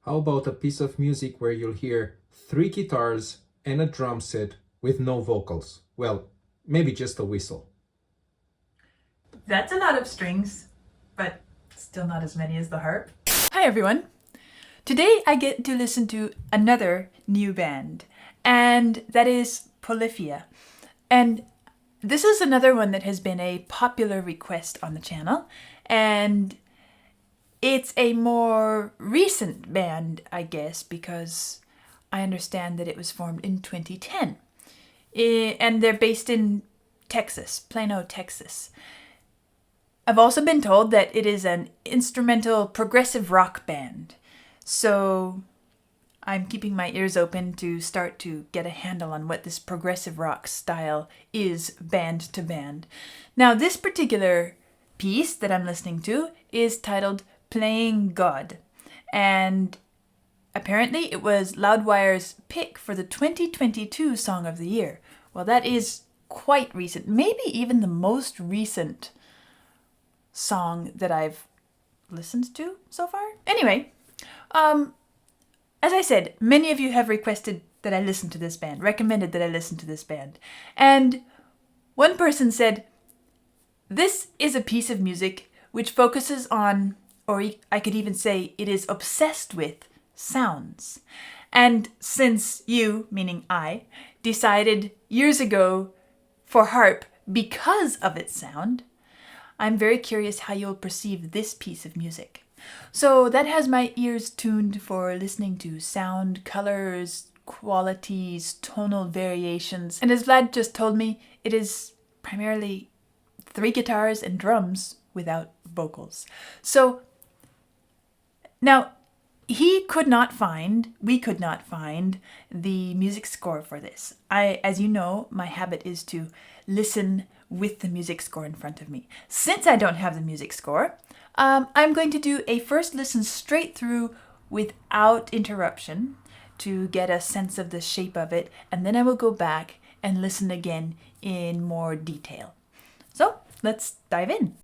How about a piece of music where you'll hear 3 guitars and a drum set with no vocals? Well, maybe just a whistle. That's a lot of strings, but still not as many as the harp. Hi everyone! Today I get to listen to another new band, and that is Polyphia. And this is another one that has been a popular request on the channel, and it's a more recent band, I guess, because I understand that it was formed in 2010. And they're based in Texas, Plano, Texas. I've also been told that it is an instrumental progressive rock band. So I'm keeping my ears open to start to get a handle on what this progressive rock style is band to band. Now, this particular piece that I'm listening to is titled Playing God. And apparently it was Loudwire's pick for the 2022 Song of the Year. Well, that is quite recent, maybe even the most recent song that I've listened to so far. Anyway, as I said, many of you have requested that I listen to this band, recommended that I listen to this band. And one person said, this is a piece of music which focuses on, or I could even say it is obsessed with, sounds. And since you, meaning I, decided years ago for harp because of its sound, I'm very curious how you'll perceive this piece of music. So that has my ears tuned for listening to sound, colors, qualities, tonal variations. And as Vlad just told me, it is primarily 3 guitars and drums without vocals. So now we could not find the music score for this. As you know, my habit is to listen with the music score in front of me. Since I don't have the music score, I'm going to do a first listen straight through without interruption to get a sense of the shape of it, and then I will go back and listen again in more detail. So let's dive in.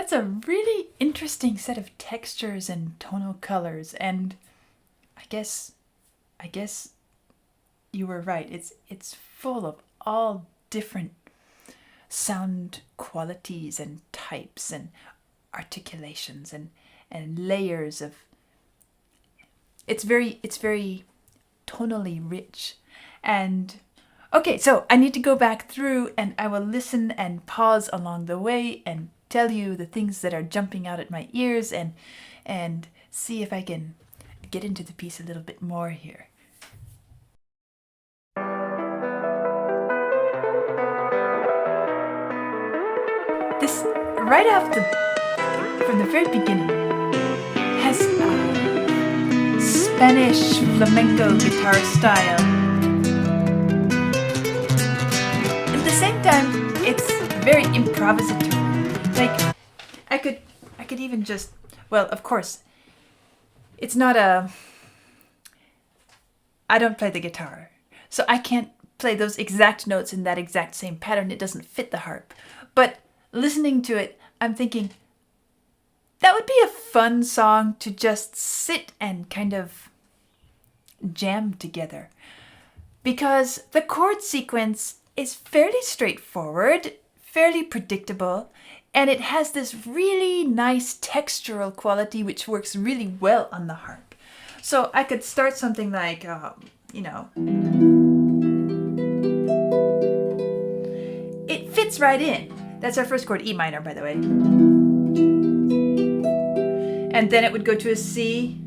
That's a really interesting set of textures and tonal colors, and I guess you were right. It's full of all different sound qualities and types and articulations and layers of. It's very tonally rich. And okay, so I need to go back through and I will listen and pause along the way and tell you the things that are jumping out at my ears and see if I can get into the piece a little bit more here. This, right from the very beginning, has a Spanish flamenco guitar style. At the same time, it's very improvisatory. Like, I could even just, well, of course, it's not I don't play the guitar, so I can't play those exact notes in that exact same pattern. It doesn't fit the harp. But listening to it, I'm thinking, that would be a fun song to just sit and kind of jam together. Because the chord sequence is fairly straightforward, fairly predictable, and it has this really nice textural quality which works really well on the harp. So I could start something like, it fits right in. That's our first chord, E minor, by the way. And then it would go to a C.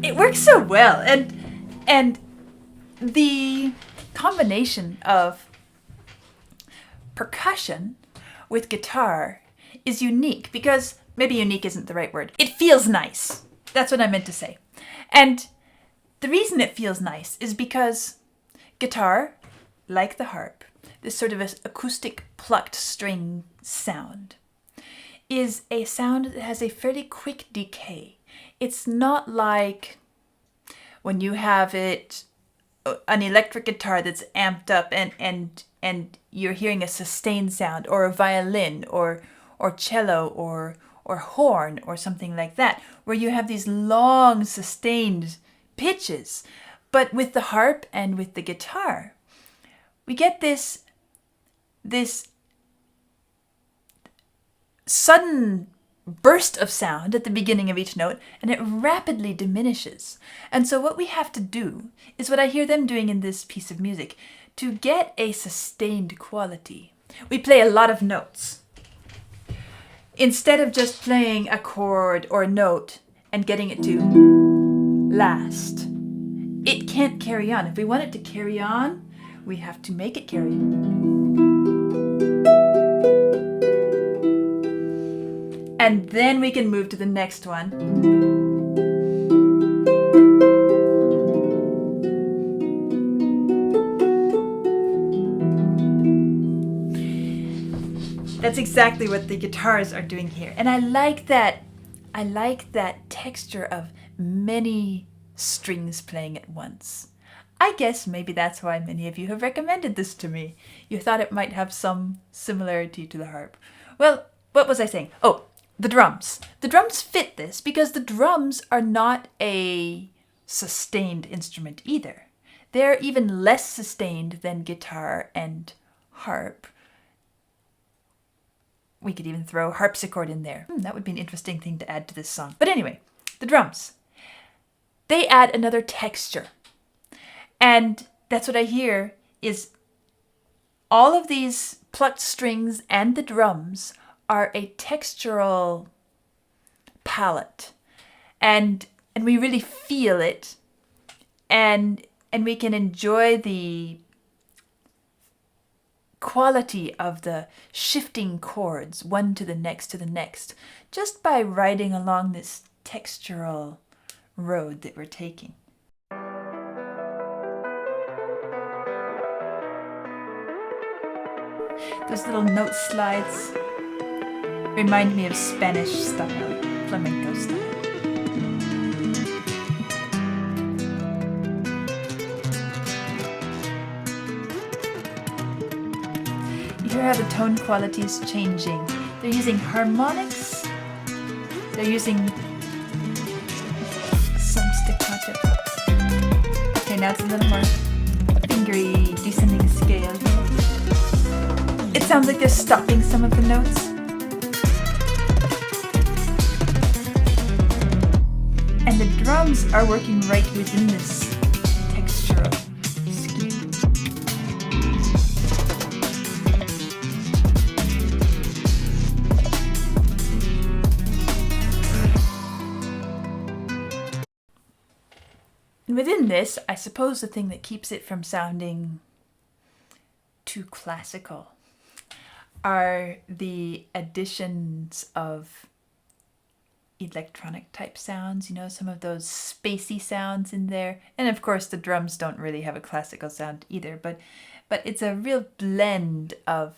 It works so well, and the combination of percussion with guitar is unique, because maybe unique isn't the right word. It feels nice. That's what I meant to say. And the reason it feels nice is because guitar, like the harp, this sort of acoustic plucked string sound, is a sound that has a fairly quick decay. It's not like when you have an electric guitar that's amped up and you're hearing a sustained sound, or a violin or cello or horn or something like that, where you have these long sustained pitches. But with the harp and with the guitar, we get this sudden burst of sound at the beginning of each note, and it rapidly diminishes. And so what we have to do is what I hear them doing in this piece of music. To get a sustained quality, we play a lot of notes. Instead of just playing a chord or a note and getting it to last, it can't carry on. If we want it to carry on, we have to make it carry on. And then we can move to the next one. That's exactly what the guitars are doing here. And I like that texture of many strings playing at once. I guess maybe that's why many of you have recommended this to me. You thought it might have some similarity to the harp. Well, what was I saying? Oh, the drums. The drums fit this because the drums are not a sustained instrument either. They're even less sustained than guitar and harp. We could even throw harpsichord in there. That would be an interesting thing to add to this song. But anyway, the drums. They add another texture. And that's what I hear is all of these plucked strings and the drums are a textural palette. And we really feel it. And we can enjoy the quality of the shifting chords, one to the next, just by riding along this textural road that we're taking. Those little note slides remind me of Spanish style, flamenco style. You hear how the tone quality is changing. They're using harmonics. They're using some staccato. Okay, now it's a little more fingery, descending scale. It sounds like they're stopping some of the notes. And the drums are working right within this textural scheme. And within this, I suppose the thing that keeps it from sounding too classical are the additions of electronic type sounds, you know, some of those spacey sounds in there. And of course the drums don't really have a classical sound either, but it's a real blend of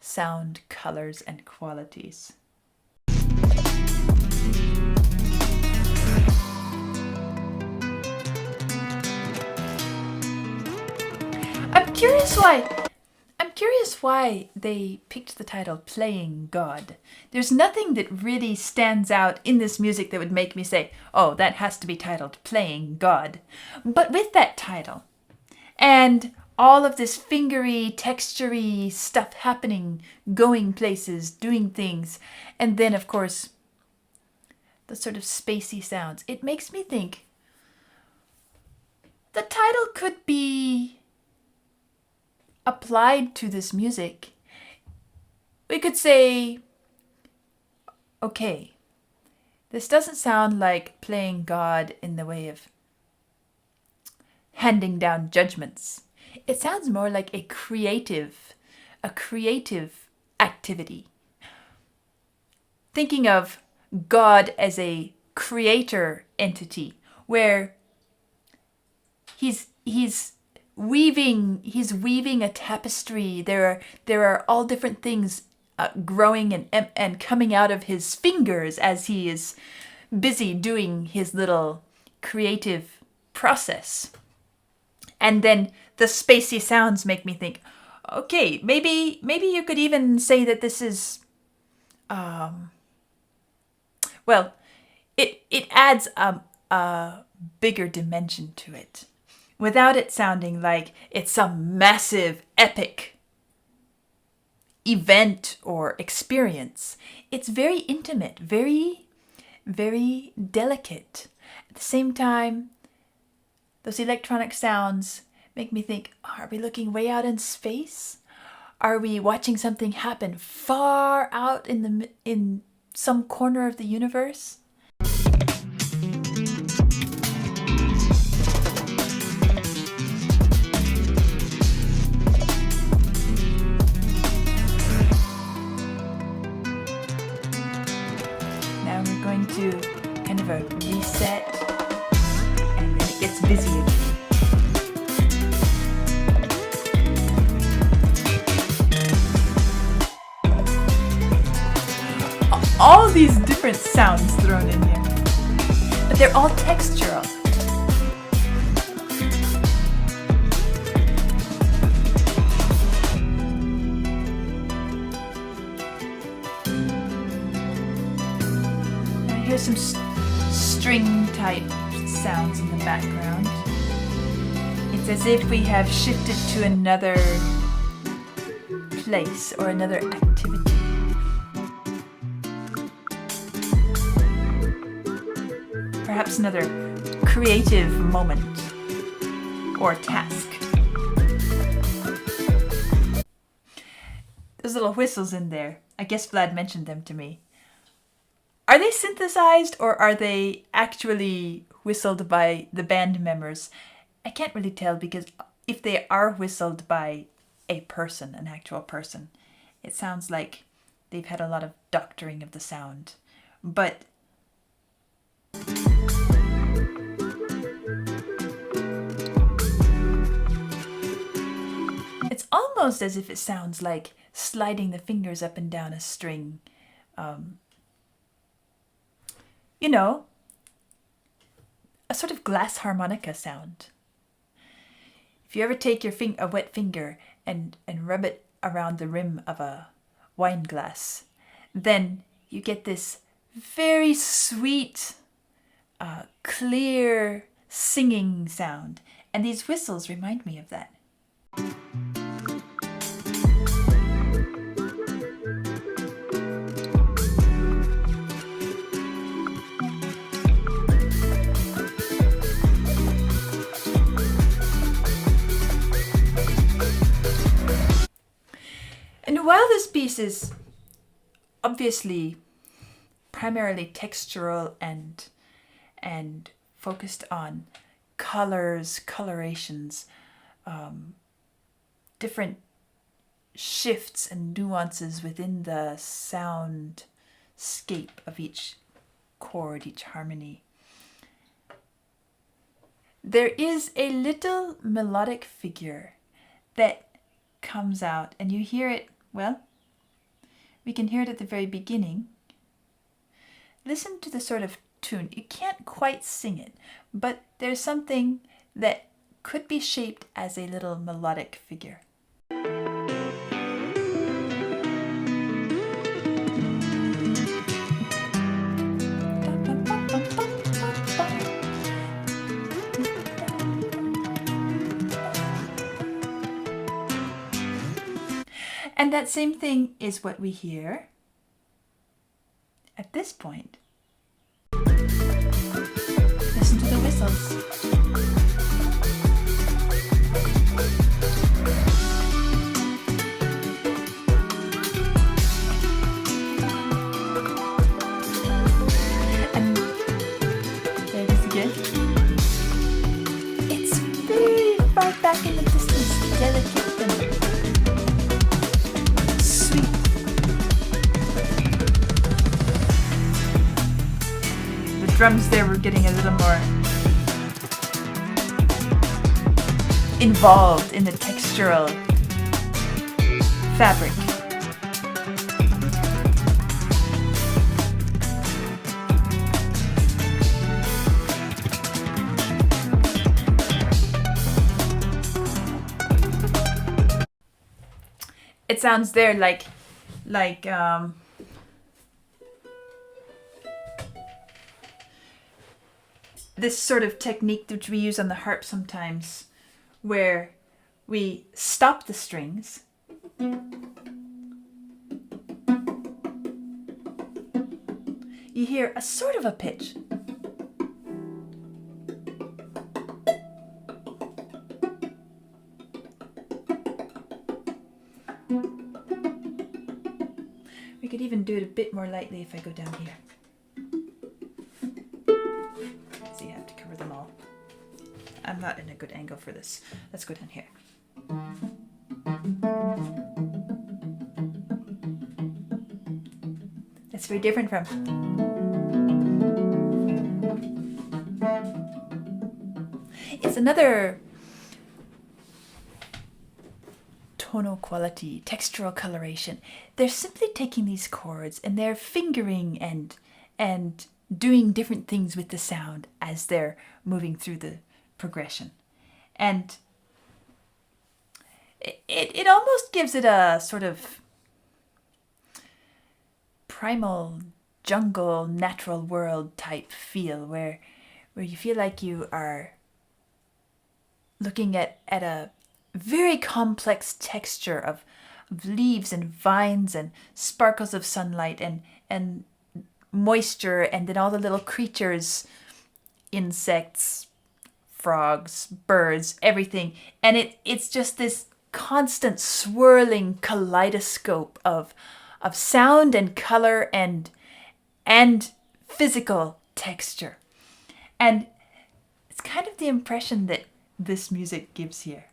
sound, colors, and qualities. I'm curious why they picked the title Playing God. There's nothing that really stands out in this music that would make me say, oh, that has to be titled Playing God. But with that title, and all of this fingery, textury stuff happening, going places, doing things, and then, of course, the sort of spacey sounds, it makes me think the title could be applied to this music. We could say, okay, this doesn't sound like playing God in the way of handing down judgments. It sounds more like a creative activity. Thinking of God as a creator entity where he's weaving a tapestry. There are all different things growing and coming out of his fingers as he is busy doing his little creative process. And then the spacey sounds make me think, okay, maybe you could even say that this is, well, it adds a bigger dimension to it, without it sounding like it's some massive, epic event or experience. It's very intimate, very, very delicate. At the same time, those electronic sounds make me think, are we looking way out in space? Are we watching something happen far out in some corner of the universe? Now we're going to kind of a reset, and then it gets busy again. All these different sounds thrown in here, but they're all textural. Now here's some string type sounds in the background. It's as if we have shifted to another place or another activity. Perhaps another creative moment or task. Those little whistles in there, I guess Vlad mentioned them to me. Are they synthesized or are they actually whistled by the band members? I can't really tell, because if they are whistled by a person, an actual person, it sounds like they've had a lot of doctoring of the sound. But it's almost as if it sounds like sliding the fingers up and down a string. You know, a sort of glass harmonica sound. If you ever take your a wet finger and rub it around the rim of a wine glass, then you get this very sweet, clear singing sound. And these whistles remind me of that. And while this piece is obviously primarily textural and focused on colors, colorations, different shifts and nuances within the soundscape of each chord, each harmony, there is a little melodic figure that comes out, and you hear it, well, we can hear it at the very beginning. Listen to the sort of tune. You can't quite sing it, but there's something that could be shaped as a little melodic figure. And that same thing is what we hear at this point. Listen to the whistles. And there it is again. It's very far back in the distance, delicate and sweet. The drums there were getting a little more involved in the textural fabric. It sounds there like this sort of technique which we use on the harp sometimes, where we stop the strings you hear a sort of a pitch. We could even do it a bit more lightly if I go down here. See, I have to cover them all. I'm not in a good angle for this. Let's go down here. That's very different from. It's another tonal quality, textural coloration. They're simply taking these chords and they're fingering and doing different things with the sound as they're moving through the progression. And it almost gives it a sort of primal jungle, natural world type feel where you feel like you are looking at a very complex texture of leaves and vines and sparkles of sunlight and moisture, and then all the little creatures, insects, frogs, birds, everything. And it's just this constant swirling kaleidoscope of sound and color and physical texture. And it's kind of the impression that this music gives here.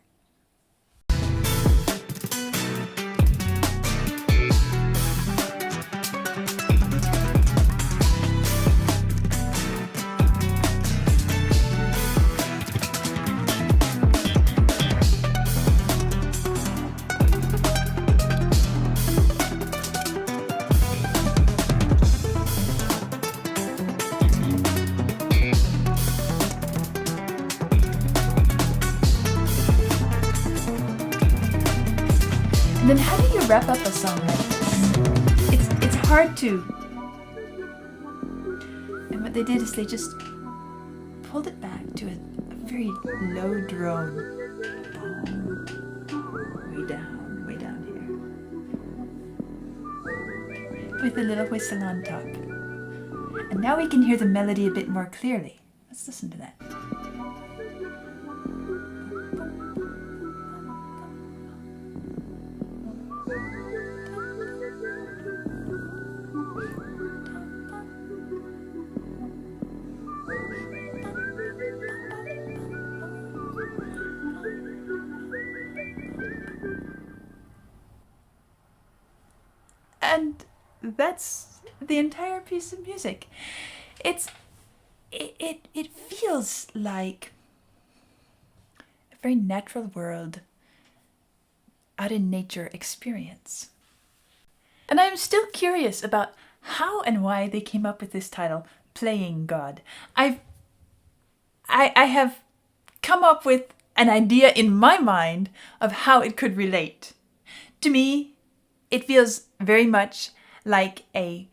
then how do you wrap up a song like this? It's hard to. And what they did is they just pulled it back to a very low drone. Way down here. With a little whistle on top. And now we can hear the melody a bit more clearly. Let's listen to that. And that's the entire piece of music. It feels like a very natural world, out in nature experience. And I'm still curious about how and why they came up with this title, Playing God. I have come up with an idea in my mind of how it could relate. To me, it feels very much like an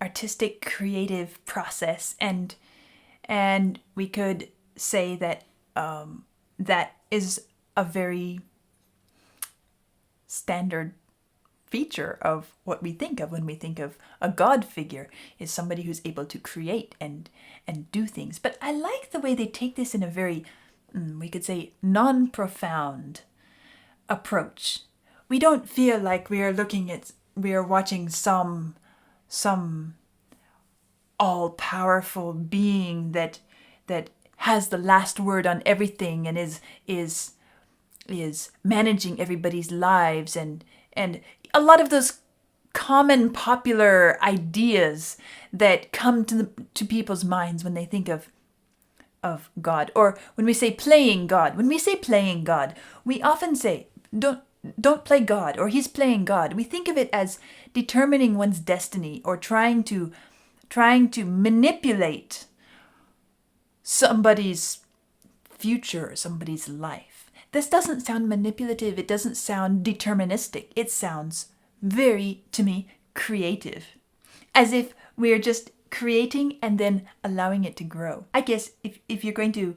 artistic, creative process, and we could say that that is a very standard feature of what we think of when we think of a God figure, is somebody who's able to create and do things. But I like the way they take this in a very, we could say, non-profound approach. We don't feel like we are watching some all-powerful being that has the last word on everything and is managing everybody's lives, and a lot of those common popular ideas that come to people's minds when they think of God, or when we say playing God. When we say playing God, we often say don't play God, or he's playing God. We think of it as determining one's destiny, or trying to manipulate somebody's future, somebody's life. This doesn't sound manipulative. It doesn't sound deterministic. It sounds very, to me, creative. As if we're just creating and then allowing it to grow. I guess if you're going to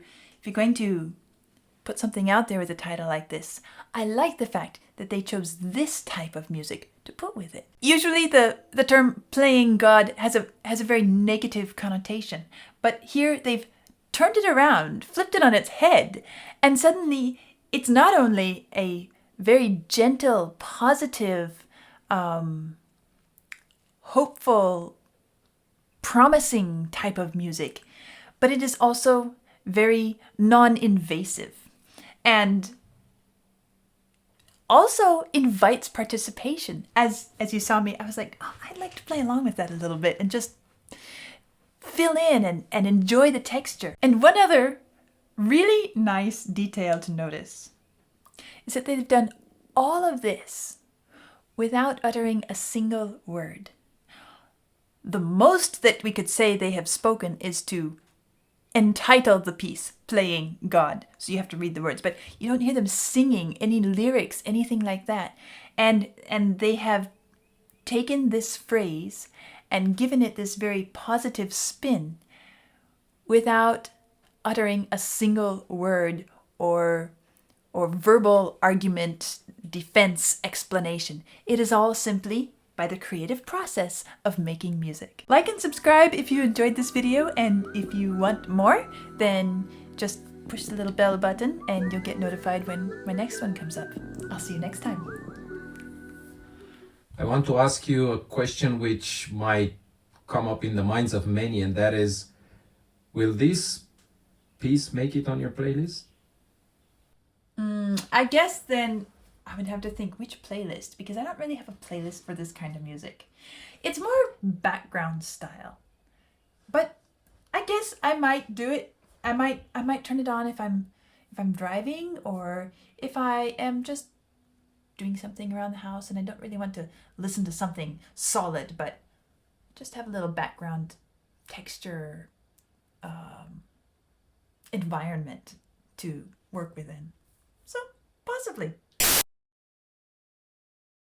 put something out there with a title like this, I like the fact that they chose this type of music to put with it. Usually the term playing God has a very negative connotation, but here they've turned it around, flipped it on its head, and suddenly it's not only a very gentle, positive, hopeful, promising type of music, but it is also very non-invasive, and also invites participation. As you saw me, I was like, oh, I'd like to play along with that a little bit and just fill in and enjoy the texture. And one other really nice detail to notice is that they've done all of this without uttering a single word. The most that we could say they have spoken is to entitle the piece Playing God. So you have to read the words, but you don't hear them singing any lyrics, anything like that. And they have taken this phrase and given it this very positive spin without uttering a single word or verbal argument, defense, explanation. It is all simply by the creative process of making music. Like and subscribe if you enjoyed this video, and if you want more, then just push the little bell button and you'll get notified when my next one comes up. I'll see you next time. I want to ask you a question which might come up in the minds of many, and that is, will this piece make it on your playlist? I guess then I would have to think which playlist, because I don't really have a playlist for this kind of music. It's more background style. But I guess I might do it. I might turn it on if I'm driving, or if I am just doing something around the house and I don't really want to listen to something solid, but just have a little background texture environment to work within. So possibly.